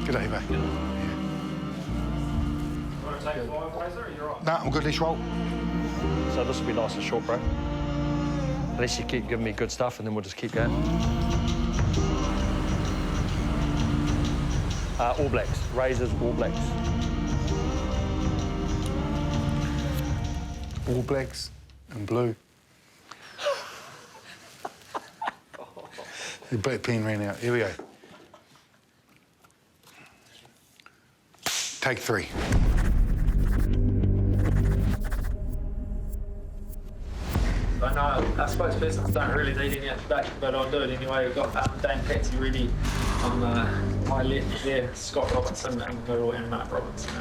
G'day, mate. You want to take 5, Fraser, or you're right? No, I'm good, let's roll. So this will be nice and short, bro. Unless you keep giving me good stuff, and then we'll just keep going. All Blacks. Razors, All Blacks. All Blacks and blue. The black pen ran out. Here we go. Take 3. I know, I suppose persons don't really need any back, but I'll do it anyway. We've got Dane Patsy ready on my left there, Scott Robertson in the middle, and Mark Robertson.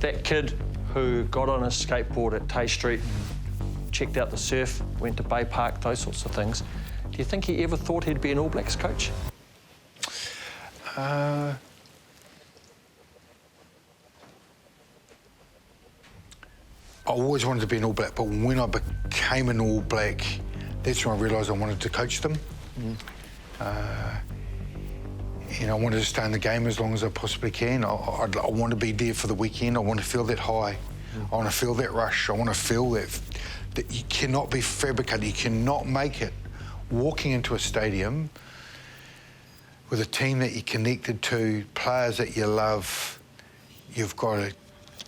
That kid who got on a skateboard at Tay Street, checked out the surf, went to Bay Park, those sorts of things. Do you think he ever thought he'd be an All Blacks coach? I always wanted to be an All Black, but when I became an All Black, that's when I realised I wanted to coach them. You know, I wanted to stay in the game as long as I possibly can. I want to be there for the weekend. I want to feel that high. I want to feel that rush. I want to feel that you cannot be fabricated. You cannot make it walking into a stadium with a team that you're connected to, players that you love. You've got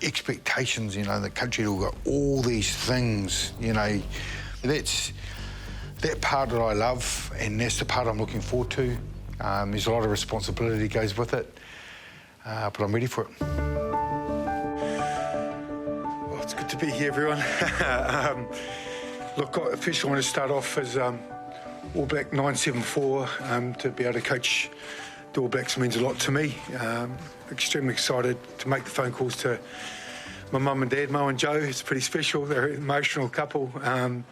expectations, you know, the country will got all these things, you know. That's that part that I love, and that's the part I'm looking forward to. There's a lot of responsibility goes with it, but I'm ready for it. Well, it's good to be here, everyone. Look, I officially want to start off as All Black 974. To be able to coach the All Blacks means a lot to me. Extremely excited to make the phone calls to my mum and dad, Mo and Joe. It's pretty special. They're an emotional couple, and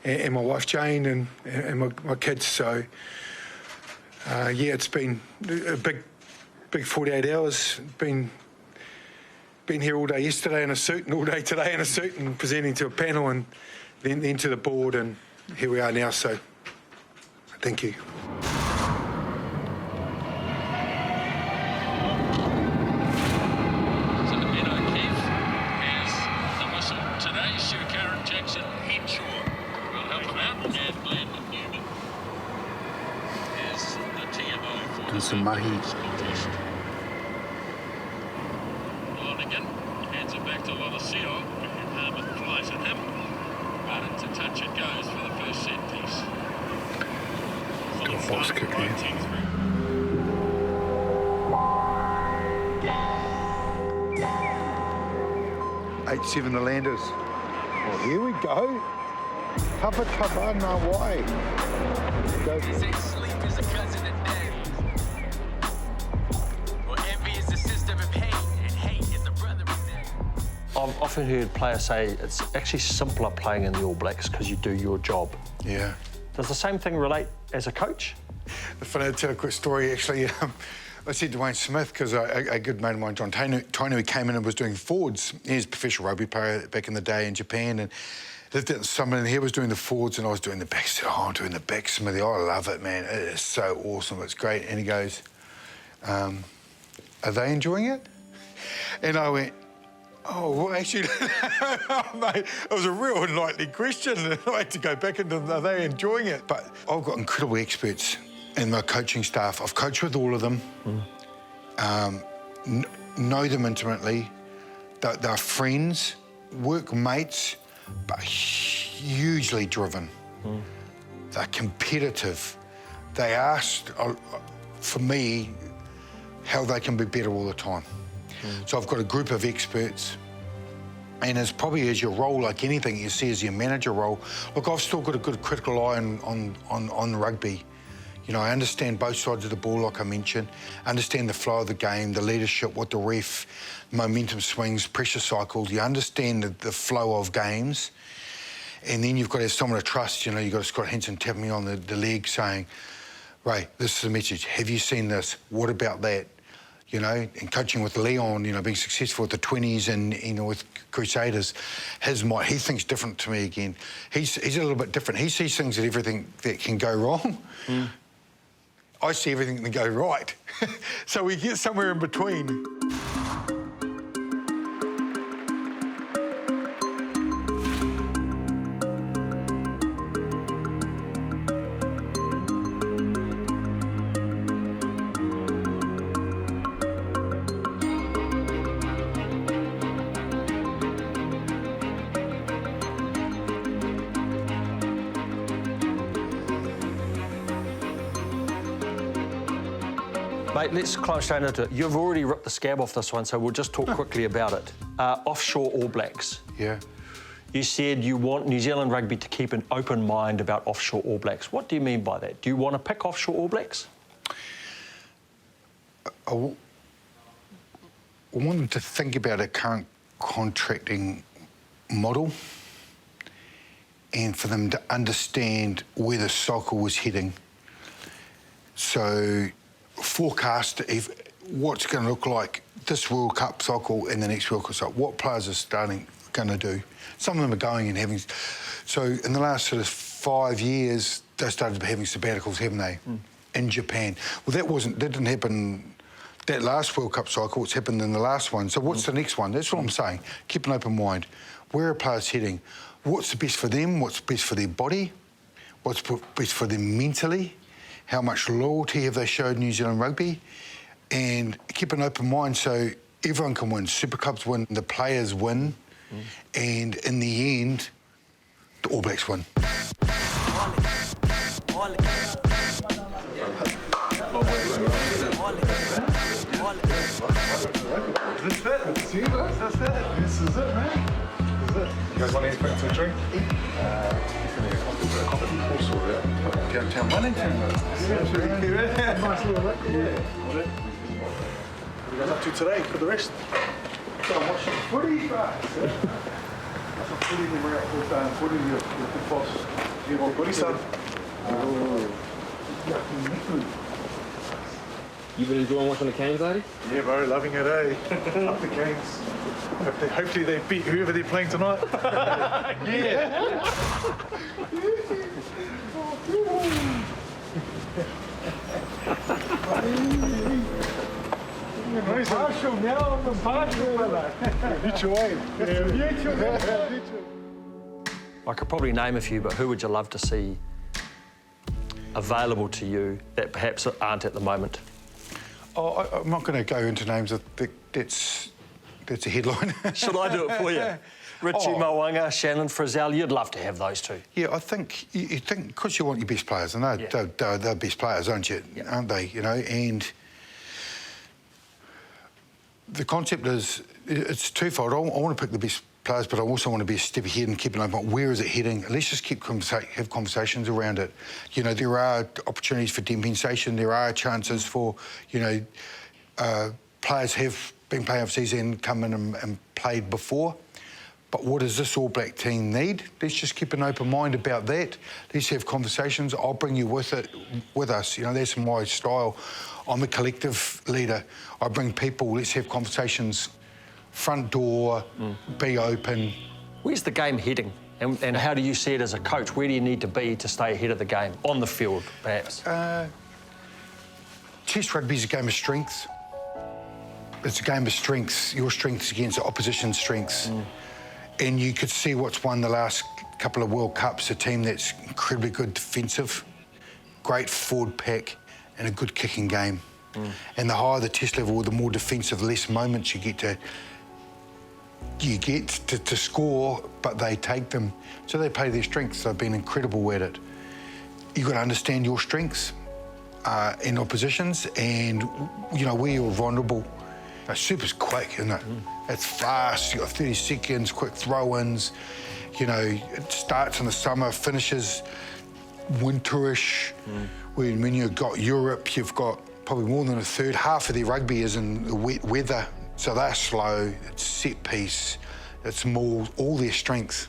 my wife Jane and my kids. So, yeah, it's been a big 48 hours. Been here all day yesterday in a suit and all day today in a suit and presenting to a panel and then to the board, and here we are now. So, thank you. And some mahi. Lonergan hands it back to Lolosio, and Harmon flies at him. But it's a touch it goes for the first set piece. Got a box kick there. 8-7 the Landers. Well, here we go. Tapa no way. Go. Sleep is a cousin of death. Well, envy is the system of hate, and hate is the brother of death. I've often heard players say it's actually simpler playing in the All Blacks because you do your job. Yeah. Does the same thing relate as a coach? Funny, I'll tell a quick story, actually. I said to Wayne Smith, because a good mate of mine, John Tainu, who came in and was doing forwards. He's a professional rugby player back in the day in Japan, and lived out in Summer, and he was doing the forwards and I was doing the backs. I said, oh, I'm doing the back, Smithy. I love it, man. It is so awesome. It's great. And he goes, are they enjoying it? And I went, oh, well, actually, mate, it was a real unlikely question. I had to go back into, are they enjoying it? But I've got incredible experts in my coaching staff. I've coached with all of them, know them intimately. They're friends, workmates, but hugely driven. They're competitive. They ask, for me, how they can be better all the time. So I've got a group of experts, and it's probably as your role, like anything you see as your manager role. Look, I've still got a good critical eye on rugby. You know, I understand both sides of the ball, like I mentioned, understand the flow of the game, the leadership, what the ref, momentum swings, pressure cycles. You understand the flow of games. And then you've got to have someone to trust. You know, you've got Scott Henson tapping me on the leg saying, Ray, this is the message. Have you seen this? What about that? you know, and coaching with Leon, you know, being successful with the 20s and, you know, with Crusaders, he thinks different to me again. He's a little bit different. He sees things that everything that can go wrong. I see everything that can go right. So we get somewhere in between. Mate, let's climb straight into it. You've already ripped the scab off this one, so we'll just talk quickly about it. Offshore All Blacks. Yeah. You said you want New Zealand rugby to keep an open mind about offshore All Blacks. What do you mean by that? Do you want to pick offshore All Blacks? I want them to think about a current contracting model and for them to understand where the cycle was heading. So forecast what's going to look like this World Cup cycle and the next World Cup cycle. What players are going to do. Some of them are going and having... So in the last sort of 5 years, they started having sabbaticals, haven't they, in Japan? Well, that didn't happen that last World Cup cycle. It's happened in the last one. So what's the next one? That's what I'm saying. Keep an open mind. Where are players heading? What's the best for them? What's best for their body? What's best for them mentally? How much loyalty have they showed New Zealand rugby? And keep an open mind so everyone can win. Super Clubs win, the players win, and in the end, the All Blacks win. This is it, man. You guys want anything to drink? Downtown Wellington. Nice little look. Yeah. What are you guys up to today for the rest? I'm watching footy, guys. That's a footy when we're out with footy with the boss. You want footy, son? You been enjoying watching the Canes, Adi? Yeah, bro, loving it, eh? Up the Canes. Hopefully they beat whoever they're playing tonight. Yeah. Partial now, I'm partial, brother. Mutual way. I could probably name a few, but who would you love to see available to you that perhaps aren't at the moment? Oh, I'm not going to go into names. That's a headline. Should I do it for you? Richie Mo'unga, Shannon Frizzell, you'd love to have those two. Yeah, I think you think because you want your best players, and they're best players, aren't you? Yep. Aren't they? You know, and the concept is it's twofold. I want to pick the best players, but I also want to be a step ahead and keep an open. Where is it heading? Let's just have conversations around it. You know, there are opportunities for compensation. There are chances for, you know, players have been playing overseas and come in and played before. But what does this All Black team need? Let's just keep an open mind about that. Let's have conversations. I'll bring you with us. You know, that's my style. I'm a collective leader. I bring people. Let's have conversations. Front door, be open. Where's the game heading? And how do you see it as a coach? Where do you need to be to stay ahead of the game? On the field, perhaps? Test rugby is a game of strengths. It's a game of strengths, your strengths against the opposition's strengths. And you could see what's won the last couple of World Cups, a team that's incredibly good defensive, great forward pack, and a good kicking game. And the higher the test level, the more defensive, less moments you get to score, but they take them. So they play their strengths. They've been incredible at it. You've got to understand your strengths in oppositions and, you know, where you're vulnerable. Super's quick, isn't it? It's fast, you've got 30 seconds, quick throw-ins. You know, it starts in the summer, finishes winterish. When you've got Europe, you've got probably more than a third. Half of their rugby is in the wet weather. So they're slow, it's set piece, it's more all their strengths.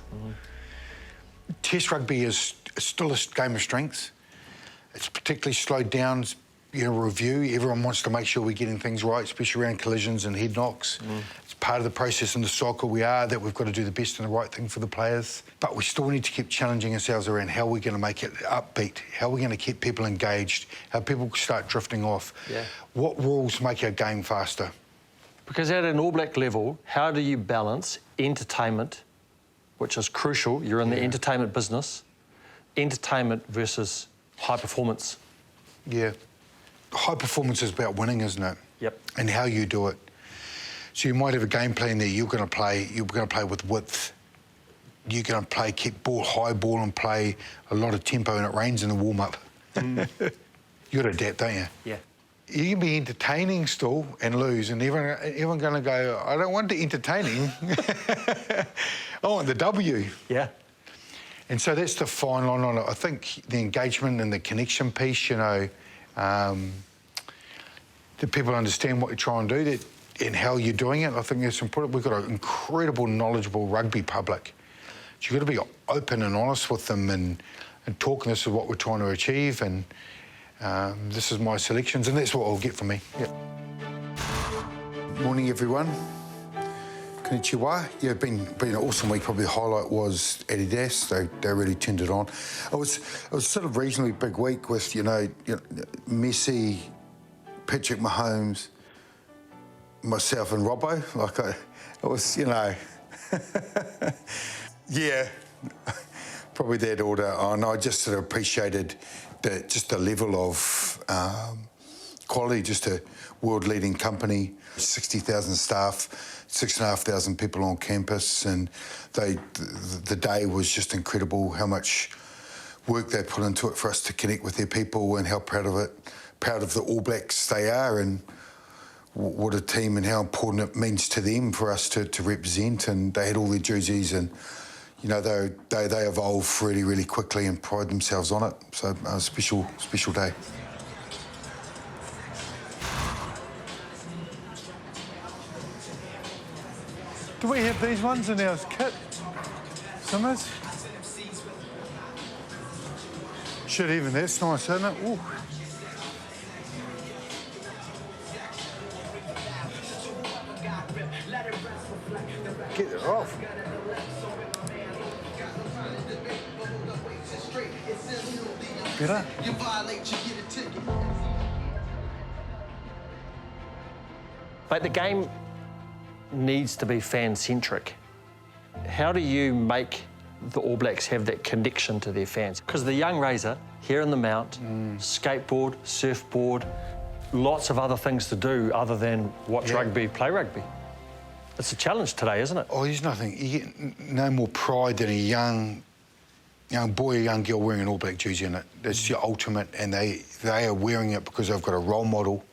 Test rugby is still a game of strengths. It's particularly slowed down. review. Everyone wants to make sure we're getting things right, especially around collisions and head knocks. It's part of the process in the soccer we are, that we've got to do the best and the right thing for the players. But we still need to keep challenging ourselves around how we're going to make it upbeat, how we're going to keep people engaged, how people start drifting off. Yeah. What rules make our game faster? Because at an All Black level, how do you balance entertainment, which is crucial, you're in the entertainment business, entertainment versus high performance? Yeah. High performance is about winning, isn't it? Yep. And how you do it. So you might have a game plan there. You're going to play with width. You're going to play, keep high ball and play a lot of tempo, and it rains in the warm-up. You got to adapt, don't you? Yeah. You can be entertaining still and lose, and everyone going to go, I don't want the entertaining. I want the W. Yeah. And so that's the fine line on it. I think the engagement and the connection piece, that people understand what you're trying to do and how you're doing it. I think that's important. We've got an incredible, knowledgeable rugby public. So you've got to be open and honest with them and talk, and this is what we're trying to achieve, and this is my selections, and that's what I'll get from me. Yep. Morning, everyone. Konnichiwa. Yeah, been an awesome week. Probably the highlight was Adidas. They really turned it on. It was sort of reasonably big week with Messi, Patrick Mahomes, myself and Robbo. It was yeah, probably that order. And I just sort of appreciated the level of quality. Just a world-leading company, 60,000 staff. 6,500 people on campus, and the day was just incredible. How much work they put into it for us to connect with their people, and how proud of the All Blacks they are, and what a team, and how important it means to them for us to represent. And they had all their jerseys, and they evolve really, really quickly and pride themselves on it. So a special day. Do we have these ones in our kit? Simmers? Shit, even that's nice, isn't it? Ooh. Get it off. Better? But the game needs to be fan-centric. How do you make the All Blacks have that connection to their fans? Because the young Razor, here in the Mount, skateboard, surfboard, lots of other things to do other than watch rugby, play rugby. It's a challenge today, isn't it? Oh, there's nothing. You get no more pride than a young boy or young girl wearing an All Black jersey in it. That's your ultimate, and they are wearing it because they've got a role model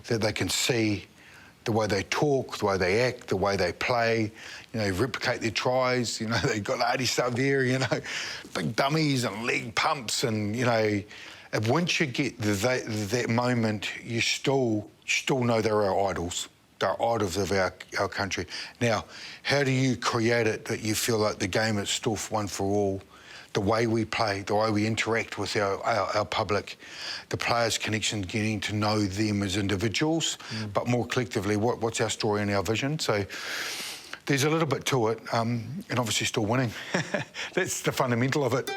that they can see. The way they talk, the way they act, the way they play, replicate their tries. They've got arty stuff there, big dummies and leg pumps, and once you get that moment, you still know they're our idols. They're idols of our country. Now, how do you create it that you feel like the game is still one for all? The way we play, the way we interact with our public, the players' connection, getting to know them as individuals, but more collectively, what's our story and our vision? So there's a little bit to it, and obviously still winning. That's the fundamental of it.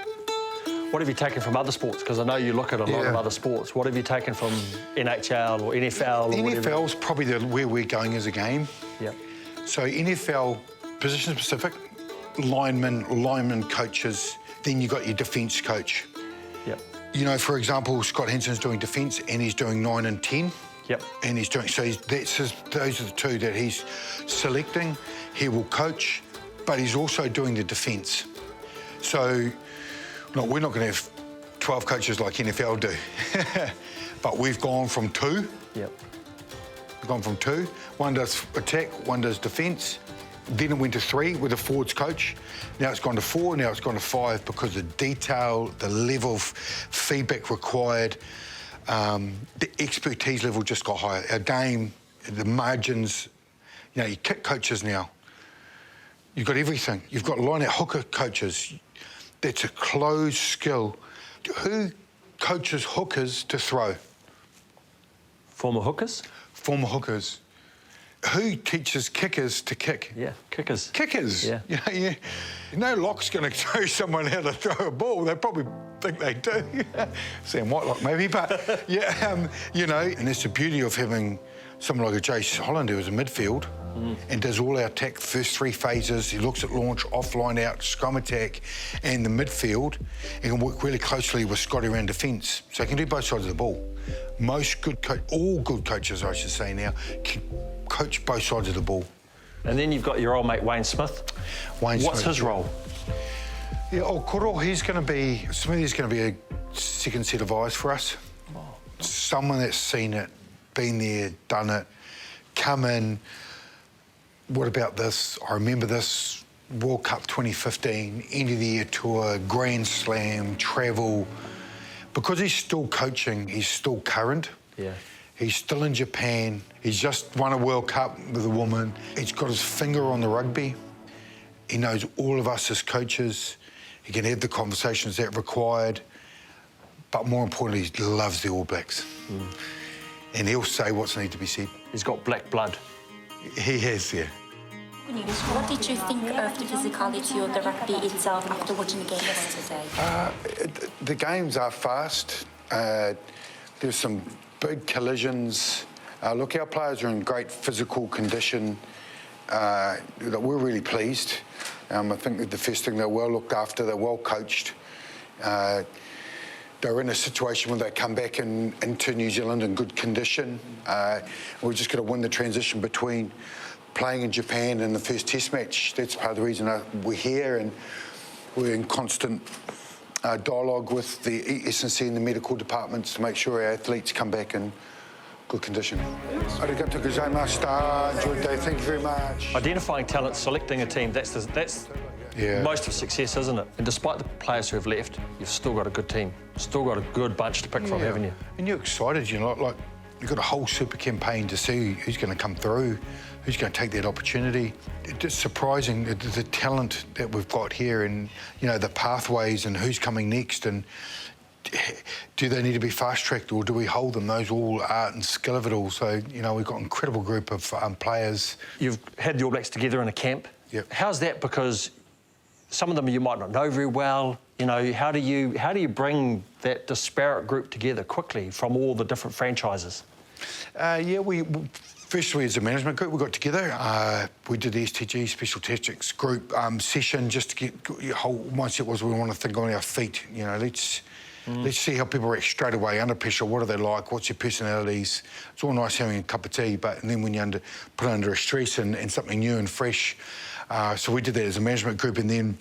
What have you taken from other sports? Because I know you look at a lot of other sports. What have you taken from NHL or NFL? Or NFL's probably where we're going as a game. Yeah. So NFL, position-specific, linemen, coaches. Then you've got your defence coach. Yep. For example, Scott Henson's doing defence, and he's doing 9 and 10. Yep. And he's doing, so those are the two that he's selecting. He will coach, but he's also doing the defence. So, no, we're not going to have 12 coaches like NFL do. But we've gone from 2. Yep. We've gone from 2. One does attack, one does defence. Then it went to 3 with a forwards coach. Now it's gone to 4, now it's gone to 5 because the detail, the level of feedback required, the expertise level just got higher. Our game, the margins, you kick coaches now. You've got everything. You've got line-out hooker coaches. That's a closed skill. Who coaches hookers to throw? Former hookers? Former hookers. Who teaches kickers to kick? Yeah, kickers. Kickers. Yeah. Yeah. No lock's going to show someone how to throw a ball. They probably think they do. Sam Whitelock maybe, but yeah, you know, and it's the beauty of having someone like a Jace Holland who is a midfield and does all our attack, first 3 phases. He looks at launch, offline, out, scrum attack, and the midfield. He can work really closely with Scotty around defence, so he can do both sides of the ball. All good coaches, I should say now, can coach both sides of the ball. And then you've got your old mate Wayne Smith. What's his role? Yeah, Koro, Smithy's going to be a second set of eyes for us. Someone that's seen it, been there, done it, come in. What about this? I remember this World Cup 2015, end of the year tour, Grand Slam, travel. Because he's still coaching, he's still current. Yeah. He's still in Japan. He's just won a World Cup with a woman. He's got his finger on the rugby. He knows all of us as coaches. He can have the conversations that are required. But more importantly, he loves the All Blacks. And he'll say what's needed to be said. He's got black blood. He has, yeah. What did you think of the physicality of the rugby itself after watching the game yesterday? The games are fast. There's some big collisions. Look, our players are in great physical condition. We're really pleased. I think that the first thing, they're well looked after, they're well coached. They're in a situation where they come back into New Zealand in good condition. We're just got to win the transition between playing in Japan and the first Test match. That's part of the reason we're here, and we're in constant dialogue with the SNC and the medical departments to make sure our athletes come back in good condition. Arigato gozaimashita. Enjoy the day. Thank you very much. Identifying talent, selecting a team, that's most of success, isn't it? And despite the players who have left, you've still got a good team. Still got a good bunch to pick from, haven't you? And you're excited, you know, like you've got a whole super campaign to see who's going to come through, who's going to take that opportunity. It's just surprising the talent that we've got here, and, you know, the pathways and who's coming next, and do they need to be fast-tracked or do we hold them? Those all art and skill of it all. So, you know, we've got an incredible group of players. You've had the All Blacks together in a camp. Yep. How's that? Because some of them you might not know very well. You know, how do you bring that disparate group together quickly from all the different franchises? Firstly, as a management group, we got together. We did the STG, Special Tactics Group session, just to get your whole mindset was we want to think on our feet. You know, let's see how people react straight away under pressure. What are they like? What's their personalities? It's all nice having a cup of tea, but then when you put under a stress and something new and fresh. So we did that as a management group, and then,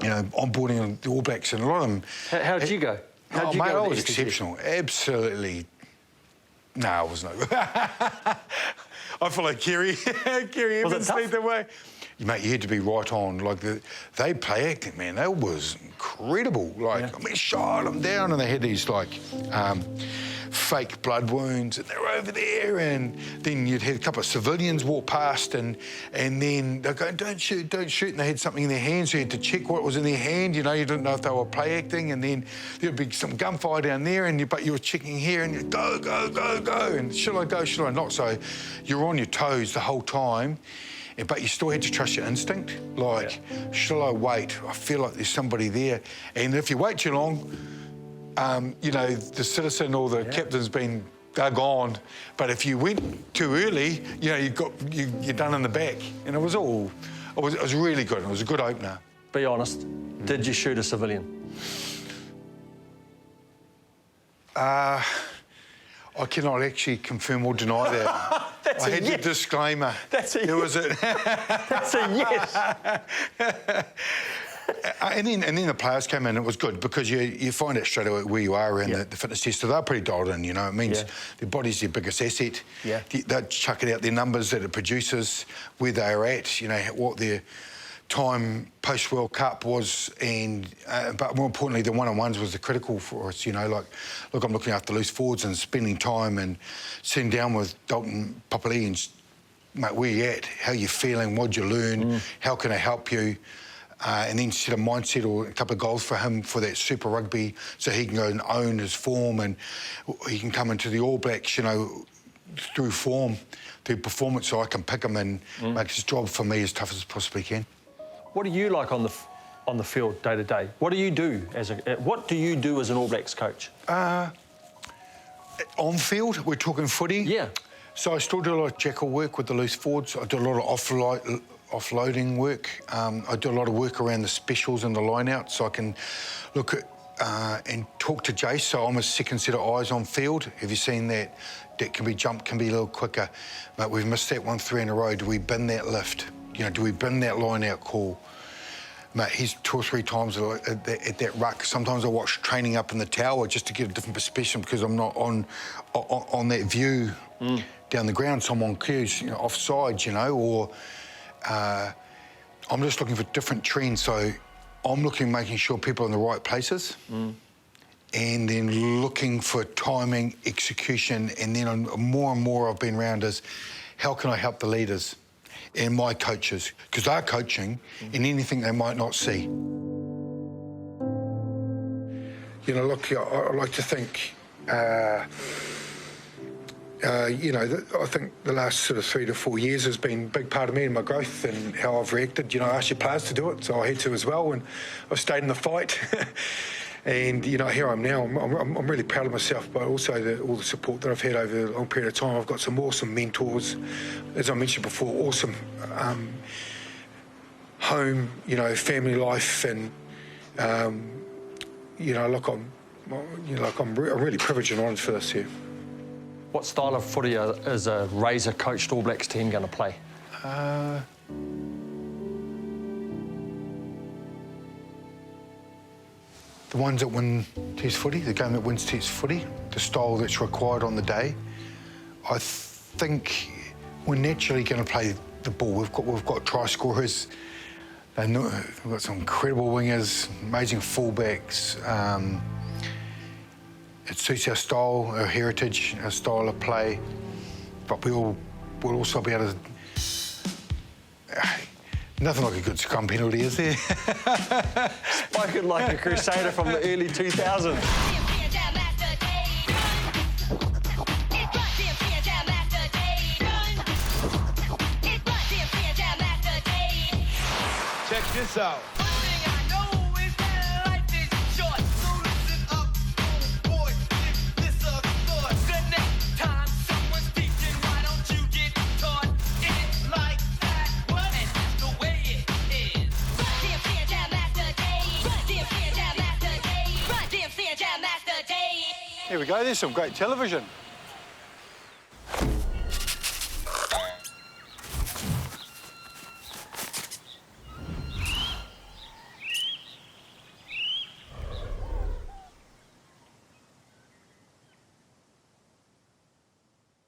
you know, onboarding the All Blacks, and a lot of them. How did you go? How'd you go? I was exceptional. Absolutely. No, I was not. I feel like Kerry Evans lead the way. Mate, you had to be right on. Like, they play acting, man. That was incredible. Like, I mean, shot them down, and they had these, like, fake blood wounds, and they were over there, and then you'd had a couple of civilians walk past, and then they're going, don't shoot, and they had something in their hand, so you had to check what was in their hand. You know, you didn't know if they were play acting, and then there'd be some gunfire down there, but you were checking here, and you'd go, and should I go, should I not? So you're on your toes the whole time. But you still had to trust your instinct. Like, shall I wait? I feel like there's somebody there. And if you wait too long, you know, the citizen or the captain's they're gone. But if you went too early, you know, you're done in the back. And it was really good. It was a good opener. Be honest, did you shoot a civilian? I cannot actually confirm or deny that. I had the disclaimer. That's a yes. That's a yes. And then the players came in. It was good because you find out straight away where you are in the fitness test. So they're pretty dialed in, you know. It means their body's their biggest asset. Yeah. They're chucking out their numbers that it produces, where they're at, you know, what their time post-World Cup was, and but more importantly, the one-on-ones was the critical for us, you know, like, look, I'm looking after loose forwards and spending time and sitting down with Dalton Papali and, mate, where you at? How you feeling? What'd you learn? How can I help you? and then set a mindset or a couple of goals for him for that Super Rugby, so he can go and own his form, and he can come into the All Blacks, you know, through form, through performance, so I can pick him and make his job for me as tough as possibly can. What do you like on the field day to day? What do you do as an All Blacks coach? On field, we're talking footy. Yeah. So I still do a lot of jackal work with the loose forwards. I do a lot of offloading work. I do a lot of work around the specials and the line-out, so I can look at and talk to Jace, so I'm a second set of eyes on field. Have you seen that? That can be jumped, can be a little quicker. But we've missed that 1-3 in a row. Do we bin that lift? You know, do we bin that line-out call? Mate, he's 2 or 3 times at that ruck. Sometimes I watch training up in the tower just to get a different perspective because I'm not on that view down the ground. So I'm on cues, you know, offside, you know, or I'm just looking for different trends. So I'm making sure people are in the right places, and then looking for timing, execution, and then more and more I've been around is how can I help the leaders and my coaches, because they're coaching in anything they might not see. You know, look, I like to think, you know, I think the last sort of 3 to 4 years has been a big part of me and my growth and how I've reacted. You know, I asked your players to do it, so I had to as well, and I've stayed in the fight. And, you know, here I am now. I'm really proud of myself, but also all the support that I've had over a long period of time. I've got some awesome mentors, as I mentioned before, awesome home, you know, family life, and, you know, look, I'm really privileged and honoured for this here. What style of footy is a Razor-coached All Blacks team going to play? The ones that win Test footy, the game that wins Test footy, the style that's required on the day. I think we're naturally going to play the ball. We've got try scorers. We've got some incredible wingers, amazing fullbacks. It suits our style, our heritage, our style of play. But we'll also be able to. Nothing like a good scrum penalty, is there? Spoken like a crusader from the early 2000s. Check this out. Here we go, there's some great television.